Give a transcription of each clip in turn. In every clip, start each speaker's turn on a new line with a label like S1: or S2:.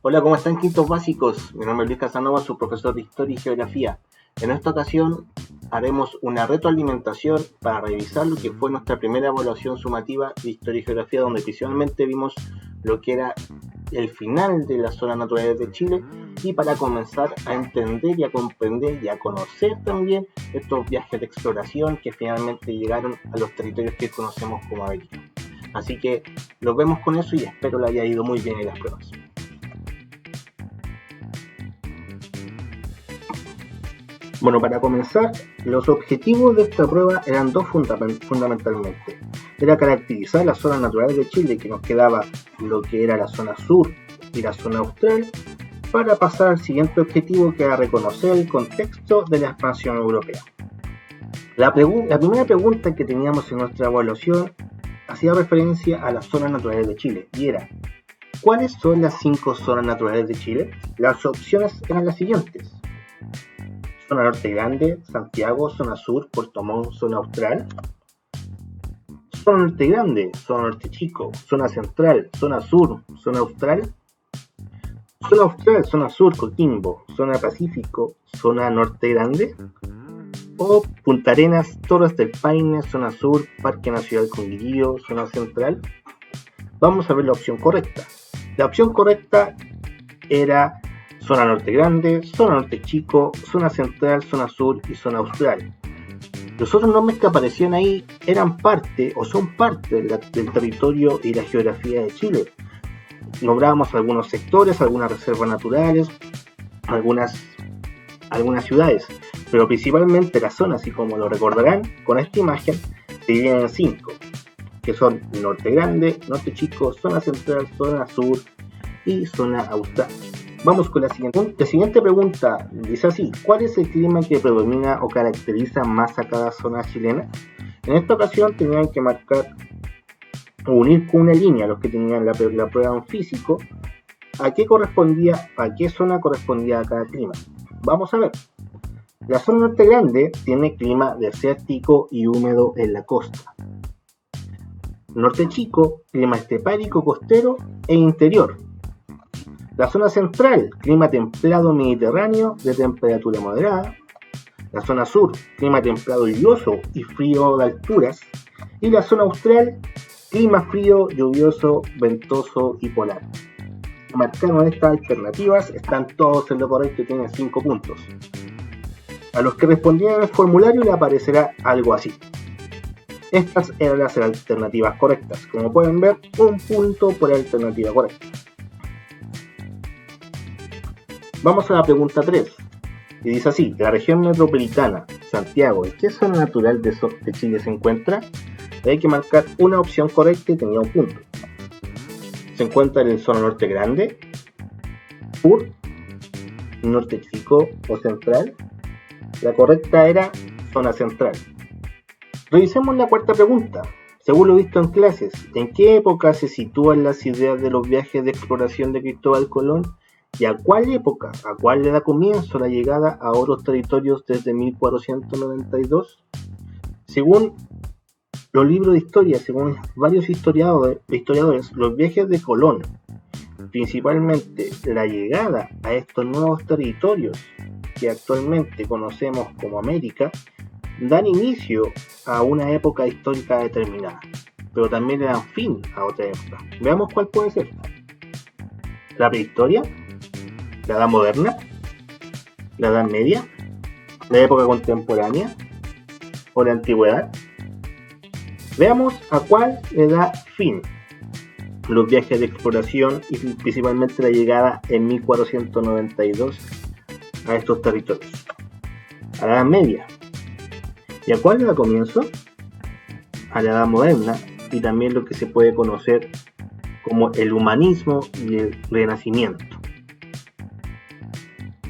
S1: Hola, ¿cómo están, quintos básicos? Mi nombre es Luis Casanova, su profesor de Historia y Geografía. En esta ocasión haremos una retroalimentación para revisar lo que fue nuestra primera evaluación sumativa de Historia y Geografía, donde principalmente vimos lo que era el final de las zonas naturales de Chile, y para comenzar a entender y a comprender y a conocer también estos viajes de exploración que finalmente llegaron a los territorios que conocemos como América. Así que los vemos con eso y espero le haya ido muy bien en las pruebas. Bueno, para comenzar, los objetivos de esta prueba eran dos fundamentalmente. Era caracterizar las zonas naturales de Chile, que nos quedaba lo que era la zona sur y la zona austral, para pasar al siguiente objetivo, que era reconocer el contexto de la expansión europea. La primera pregunta que teníamos en nuestra evaluación hacía referencia a las zonas naturales de Chile, y era: ¿cuáles son las 5 zonas naturales de Chile? Las opciones eran las siguientes: zona norte grande, Santiago, zona sur, Puerto Montt, zona austral. Zona norte grande, zona norte chico, zona central, zona sur, zona austral. Zona austral, zona sur, Coquimbo, zona pacífico, zona norte grande. O Punta Arenas, Torres del Paine, zona sur, Parque Nacional Conguillío, zona central. Vamos a ver la opción correcta. La opción correcta era zona norte grande, zona norte chico, zona central, zona sur y zona austral. Los otros nombres que aparecían ahí eran parte o son parte del territorio y la geografía de Chile. Nombrábamos algunos sectores, algunas reservas naturales, algunas ciudades, pero principalmente las zonas, y como lo recordarán con esta imagen, se dividen en 5, que son norte grande, norte chico, zona central, zona sur y zona austral. Vamos con la siguiente. La siguiente pregunta dice así: ¿cuál es el clima que predomina o caracteriza más a cada zona chilena? En esta ocasión tenían que marcar o unir con una línea, los que tenían la prueba en físico, a qué zona correspondía a cada clima. Vamos a ver. La zona norte grande tiene clima desértico y húmedo en la costa. Norte chico, clima estepárico, costero e interior. La zona central, clima templado mediterráneo de temperatura moderada. La zona sur, clima templado lluvioso y frío de alturas. Y la zona austral, clima frío, lluvioso, ventoso y polar. Marcaron estas alternativas, están todos en lo correcto y tienen 5 puntos. A los que respondían al formulario le aparecerá algo así. Estas eran las alternativas correctas. Como pueden ver, un punto por alternativa correcta. Vamos a la pregunta 3, y dice así: la región metropolitana, Santiago, ¿en qué zona natural de Chile se encuentra? Hay que marcar una opción correcta y tenía un punto. Se encuentra en zona norte grande, sur, norte chico o central. La correcta era zona central. Revisemos la cuarta pregunta. Según lo visto en clases, ¿en qué época se sitúan las ideas de los viajes de exploración de Cristóbal Colón? ¿Y a cuál época, a cuál le da comienzo la llegada a otros territorios desde 1492? Según los libros de historia, según varios historiadores, los viajes de Colón, principalmente la llegada a estos nuevos territorios que actualmente conocemos como América, dan inicio a una época histórica determinada, pero también le dan fin a otra época. Veamos cuál puede ser. La prehistoria, la edad moderna, la edad media, la época contemporánea o la antigüedad. Veamos a cuál le da fin los viajes de exploración y principalmente la llegada en 1492 a estos territorios. A la edad media. ¿Y a cuál le da comienzo? A la edad moderna, y también lo que se puede conocer como el humanismo y el renacimiento.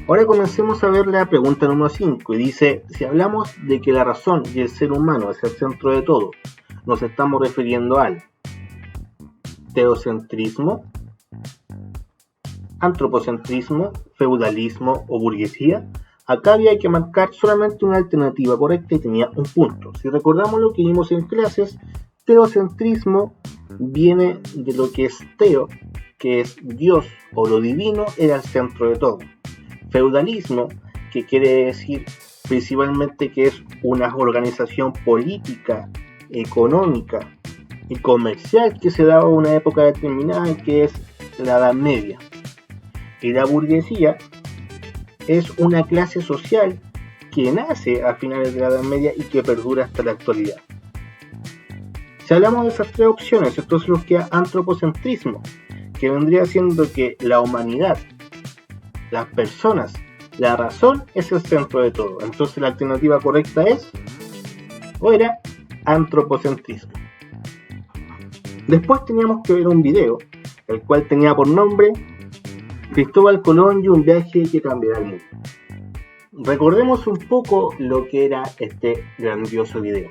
S1: Ahora comencemos a ver la pregunta número 5, y dice: si hablamos de que la razón y el ser humano es el centro de todo, nos estamos refiriendo al teocentrismo, antropocentrismo, feudalismo o burguesía. Acá había que marcar solamente una alternativa correcta y tenía un punto. Si recordamos lo que vimos en clases, teocentrismo viene de lo que es teo, que es Dios o lo divino, era el centro de todo. Feudalismo, que quiere decir principalmente que es una organización política, económica y comercial que se daba en una época determinada, que es la Edad Media. Y la burguesía es una clase social que nace a finales de la Edad Media y que perdura hasta la actualidad. Si hablamos de esas tres opciones, entonces nos queda antropocentrismo, que vendría siendo que la humanidad, las personas, la razón es el centro de todo. Entonces la alternativa correcta es, o era, antropocentrismo. Después teníamos que ver un video, el cual tenía por nombre Cristóbal Colón y un viaje que cambiará el mundo. Recordemos un poco lo que era este grandioso video.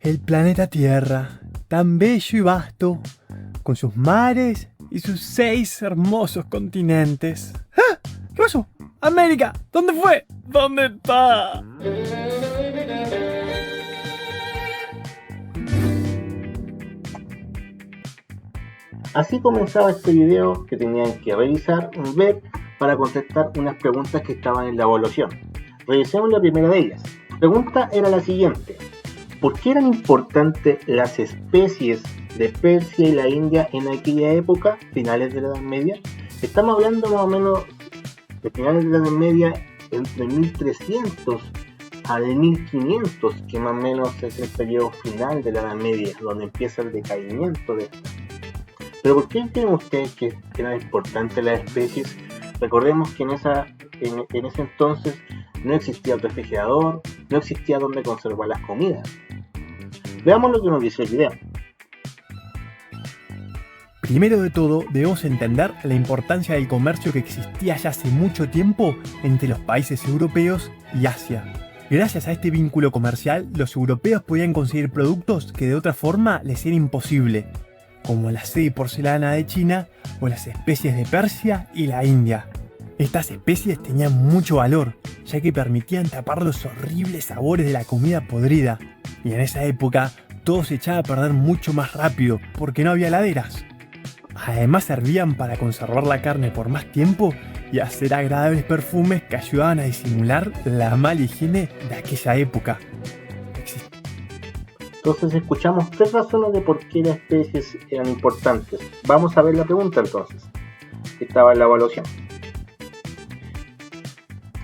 S2: El planeta Tierra, tan bello y vasto, con sus mares y sus 6 hermosos continentes. ¡Ah! ¿Qué pasó? ¡América! ¿Dónde fue? ¿Dónde está?
S1: Así comenzaba este video que tenían que revisar, ver, para contestar unas preguntas que estaban en la evaluación. Revisemos la primera de ellas. La pregunta era la siguiente: ¿por qué eran importantes las especies de Persia y la India en aquella época, finales de la Edad Media? Estamos hablando más o menos de finales de la Edad Media, entre 1300 al 1500, que más o menos es el periodo final de la Edad Media, donde empieza el decaimiento de esto. Pero ¿por qué creen ustedes que eran importantes las especies? Recordemos que en ese entonces no existía el refrigerador, no existía donde conservar las comidas. Veamos lo que nos dice el video.
S2: Primero de todo, debemos entender la importancia del comercio que existía ya hace mucho tiempo entre los países europeos y Asia. Gracias a este vínculo comercial, los europeos podían conseguir productos que de otra forma les era imposible, como la seda y porcelana de China o las especies de Persia y la India. Estas especies tenían mucho valor, ya que permitían tapar los horribles sabores de la comida podrida, y en esa época todo se echaba a perder mucho más rápido porque no había heladeras. Además servían para conservar la carne por más tiempo y hacer agradables perfumes que ayudaban a disimular la mala higiene de aquella época.
S1: Entonces escuchamos 3 razones de por qué las especies eran importantes. Vamos a ver la pregunta entonces, que estaba en la evaluación.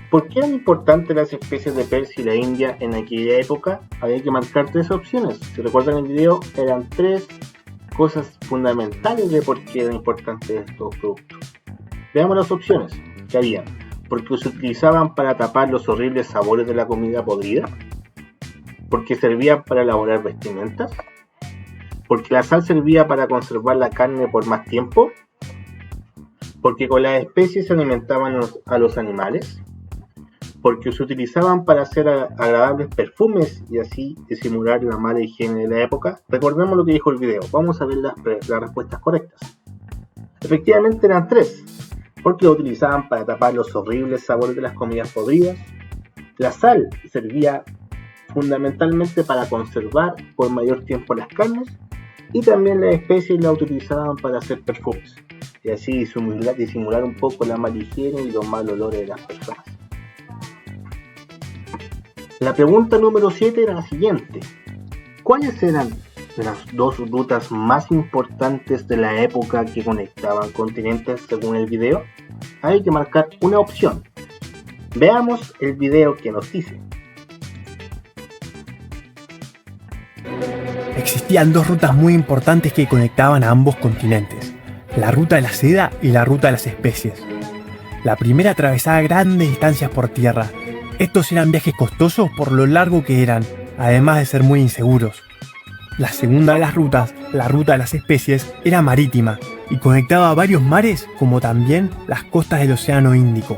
S1: ¿Por qué eran importantes las especies de Persia y la India en aquella época? Había que marcar 3 opciones. Si recuerdan el video, eran 3 cosas fundamentales de por qué eran importantes estos productos. Veamos las opciones que había. Porque se utilizaban para tapar los horribles sabores de la comida podrida. Porque servían para elaborar vestimentas. Porque la sal servía para conservar la carne por más tiempo. Porque con las especies se alimentaban a los animales. Porque se utilizaban para hacer agradables perfumes y así disimular la mala higiene de la época. Recordemos lo que dijo el video. Vamos a ver las respuestas correctas. Efectivamente eran 3. Porque lo utilizaban para tapar los horribles sabores de las comidas podridas. La sal servía fundamentalmente para conservar por mayor tiempo las carnes. Y también las especies las utilizaban para hacer perfumes. Y así disimular un poco la mala higiene y los malos olores de las personas. La pregunta número 7 era la siguiente: ¿cuáles eran las 2 rutas más importantes de la época que conectaban continentes según el video? Hay que marcar una opción. Veamos el video que nos dice.
S2: Existían 2 rutas muy importantes que conectaban a ambos continentes: la ruta de la seda y la ruta de las especies. La primera atravesaba grandes distancias por tierra. Estos eran viajes costosos por lo largo que eran, además de ser muy inseguros. La segunda de las rutas, la ruta de las especies, era marítima y conectaba varios mares como también las costas del Océano Índico.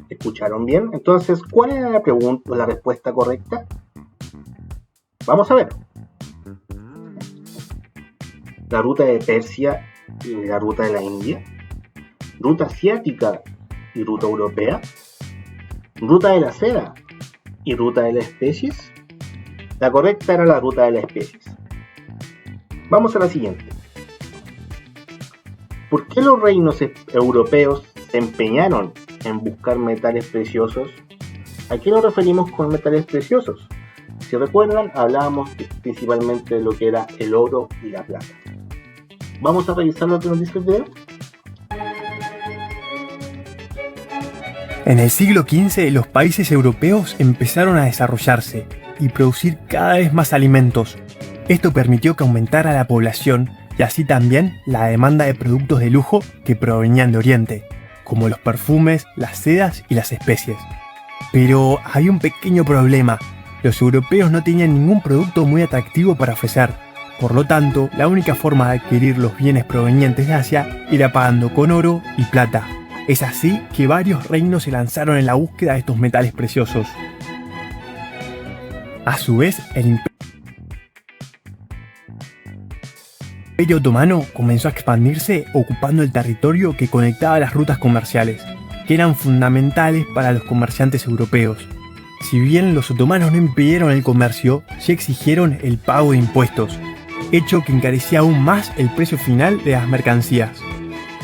S1: ¿Escucharon bien? Entonces, ¿cuál era la respuesta correcta? Vamos a ver. La ruta de Persia y la ruta de la India. Ruta asiática y ruta europea, ruta de la seda y ruta de las especies. La correcta era la ruta de las especies. Vamos a la siguiente. ¿Por qué los reinos europeos se empeñaron en buscar metales preciosos? ¿A qué nos referimos con metales preciosos? Si recuerdan, hablábamos principalmente de lo que era el oro y la plata. Vamos a revisar lo que nos dice el video.
S2: En el siglo XV, los países europeos empezaron a desarrollarse y producir cada vez más alimentos. Esto permitió que aumentara la población y así también la demanda de productos de lujo que provenían de Oriente, como los perfumes, las sedas y las especies. Pero había un pequeño problema: los europeos no tenían ningún producto muy atractivo para ofrecer. Por lo tanto, la única forma de adquirir los bienes provenientes de Asia era pagando con oro y plata. Es así que varios reinos se lanzaron en la búsqueda de estos metales preciosos. A su vez, el Imperio Otomano comenzó a expandirse ocupando el territorio que conectaba las rutas comerciales, que eran fundamentales para los comerciantes europeos. Si bien los otomanos no impidieron el comercio, sí exigieron el pago de impuestos, hecho que encarecía aún más el precio final de las mercancías.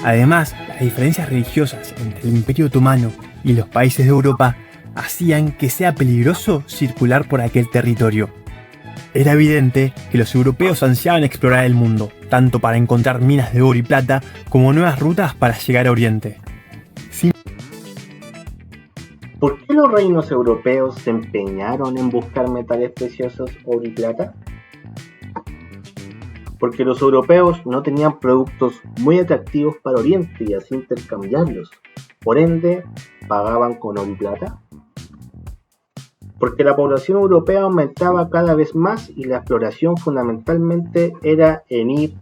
S2: Además, las diferencias religiosas entre el Imperio Otomano y los países de Europa hacían que sea peligroso circular por aquel territorio. Era evidente que los europeos ansiaban explorar el mundo, tanto para encontrar minas de oro y plata como nuevas rutas para llegar a Oriente.
S1: ¿Por qué los reinos europeos se empeñaron en buscar metales preciosos, oro y plata? Porque los europeos no tenían productos muy atractivos para Oriente y así intercambiarlos. Por ende, pagaban con oro y plata. Porque la población europea aumentaba cada vez más y la exploración fundamentalmente era en ir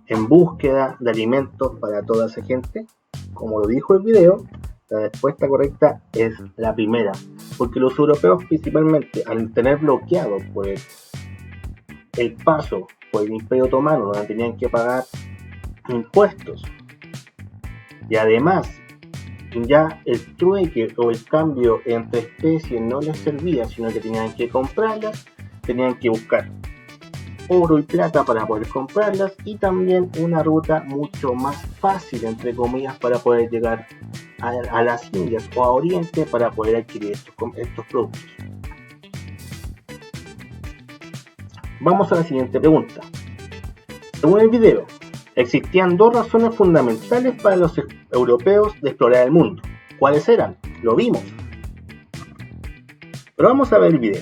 S1: en búsqueda de alimentos para toda esa gente. Como lo dijo el video, la respuesta correcta es la primera, porque los europeos principalmente al tener bloqueado pues, el paso por el Imperio Otomano, donde tenían que pagar impuestos, y además ya el trueque o el cambio entre especies no les servía, sino que tenían que comprarlas, tenían que buscar oro y plata para poder comprarlas y también una ruta mucho más fácil, entre comillas, para poder llegar a las Indias o a Oriente para poder adquirir estos productos. Vamos a la siguiente pregunta. Según el video, existían dos razones fundamentales para los europeos de explorar el mundo. ¿Cuáles eran? Lo vimos. Pero vamos a ver el video.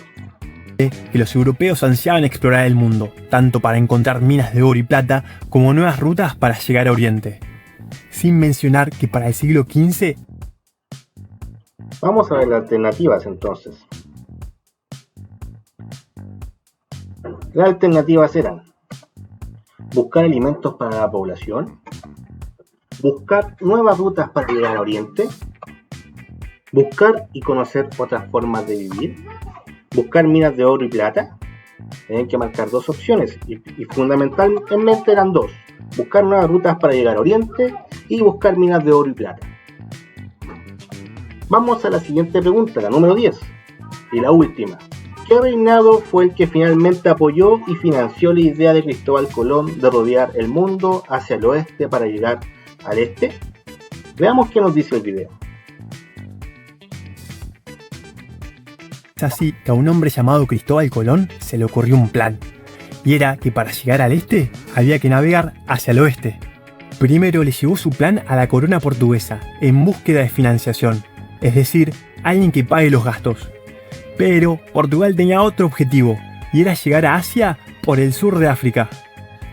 S2: Que los europeos ansiaban explorar el mundo, tanto para encontrar minas de oro y plata como nuevas rutas para llegar a Oriente. Sin mencionar que para el siglo XV...
S1: Vamos a ver las alternativas entonces. Las alternativas eran buscar alimentos para la población, buscar nuevas rutas para llegar a Oriente, buscar y conocer otras formas de vivir, buscar minas de oro y plata. Tienen que marcar dos opciones y fundamentalmente eran dos: buscar nuevas rutas para llegar a Oriente y buscar minas de oro y plata. Vamos a la siguiente pregunta, la número 10 y la última. ¿Qué reinado fue el que finalmente apoyó y financió la idea de Cristóbal Colón de rodear el mundo hacia el oeste para llegar al este? Veamos qué nos dice el video.
S2: Es así que a un hombre llamado Cristóbal Colón se le ocurrió un plan, y era que para llegar al este había que navegar hacia el oeste. Primero le llevó su plan a la corona portuguesa en búsqueda de financiación, es decir, alguien que pague los gastos. Pero Portugal tenía otro objetivo, y era llegar a Asia por el sur de África.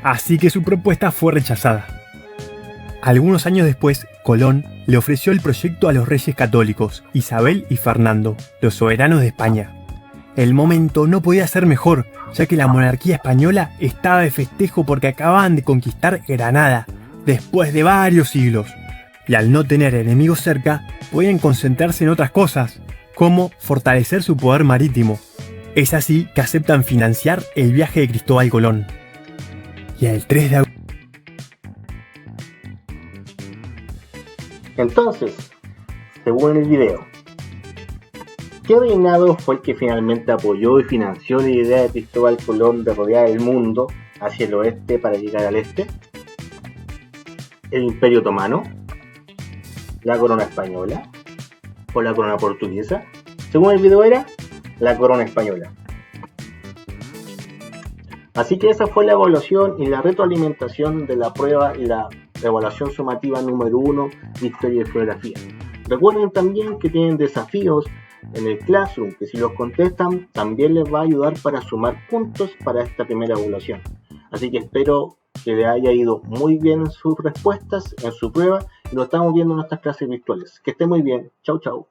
S2: Así que su propuesta fue rechazada. Algunos años después, Colón le ofreció el proyecto a los reyes católicos, Isabel y Fernando, los soberanos de España. El momento no podía ser mejor, ya que la monarquía española estaba de festejo porque acababan de conquistar Granada, después de varios siglos. Y al no tener enemigos cerca, podían concentrarse en otras cosas, como fortalecer su poder marítimo. Es así que aceptan financiar el viaje de Cristóbal Colón. Y el 3 de agosto...
S1: Entonces, según el video, ¿Qué reinado fue el que finalmente apoyó y financió la idea de Cristóbal Colón de rodear el mundo hacia el oeste para llegar al este? ¿El Imperio Otomano? ¿La corona española? ¿O la corona portuguesa? Según el video era la corona española. Así que esa fue la evaluación y la retroalimentación de la prueba y la evaluación sumativa número 1 de Historia y Geografía. Recuerden también que tienen desafíos en el Classroom, que si los contestan también les va a ayudar para sumar puntos para esta primera evaluación. Así que espero que le haya ido muy bien en sus respuestas, en su prueba, y lo estamos viendo en nuestras clases virtuales. Que esté muy bien. Chau, chau.